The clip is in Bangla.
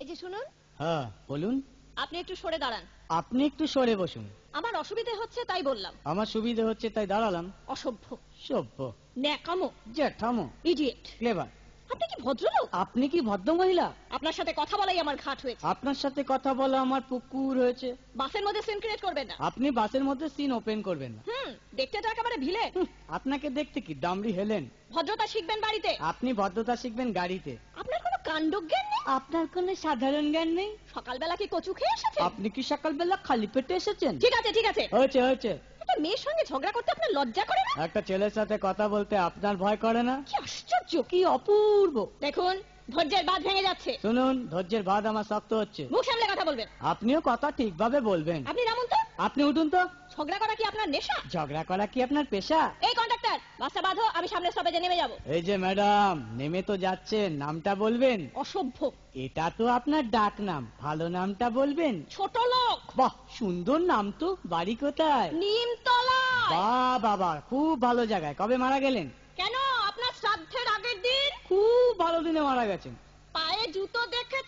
যে শুনুন। হ্যাঁ বলুন। আপনি একটু সরে দাঁড়ান। আপনি একটু সরে বসুন। আমার অসুবিধে হচ্ছে তাই বললাম। আমার সুবিধে হচ্ছে তাই দাঁড়ালাম। অসভ্য, সভ্য, ন্যাকামো, জ্যাঠামো, ইডিয়েট। ক্লেভার। আপনি কি ভদ্রলোক? আপনি কি ভদ্র মহিলা? আপনার সাথে কথা বলাই আমার ঘাট হয়েছে। আপনার সাথে কথা বলা আমার পুকুর হয়েছে। বাসের মধ্যে সিন ক্রিয়েট করবেন না। আপনি বাসের মধ্যে সিন ওপেন করবেন না। দেখতে তো একেবারে ভিলে। আপনাকে দেখতে কি ডামরি হেলেন? ভদ্রতা শিখবেন বাড়িতে। আপনি ভদ্রতা শিখবেন গাড়িতে। আপনার কোনো কাণ্ডজ্ঞান নেই। আপনার কোনো সাধারণ জ্ঞান নেই। সকালবেলা কি কচু খেয়ে এসেছেন? আপনি কি সকালবেলা খালি পেটে এসেছেন? ঠিক আছে ঠিক আছে, হয়েছে হয়েছে। একটা মেয়ের সঙ্গে ঝগড়া করতে আপনার লজ্জা করে না? একটা ছেলের সাথে কথা বলতে আপনার ভয় করে না? কি আশ্চর্য, কি অপূর্ব। দেখুন ধৈর্যের বাঁধ ভেঙে যাচ্ছে। শুনুন, ধৈর্যের বাঁধ আমার শক্ত হচ্ছে। মুখ সামলে কথা বলবেন। আপনিও কথা ঠিকভাবে বলবেন। আপনি নামুন তো। আপনি উঠুন তো। ঝগড়া করা কি আপনার নেশা? ঝগড়া করা কি আপনার পেশা? এই কন্ডাক্টর, বাসটা বাঁধো, আমি সামনে স্টপেজে নেমে যাব। এই যে ম্যাডাম, নেমে তো যাচ্ছেন, নামটা বলবেন। অসভ্য। এটা তো আপনার ডাক নাম, ভালো নামটা বলবেন। ছোট লোক। বাহ, সুন্দর নাম তো। বাড়ি কোথায়? নিমতলা। বাহ বাবা, খুব ভালো জায়গায়। কবে মারা গেলেন? কেন, আপনার শ্রাদ্ধের আগের দিন। খুব ভালো দিনে মারা গেছেন। পায়ে জুতো দেখে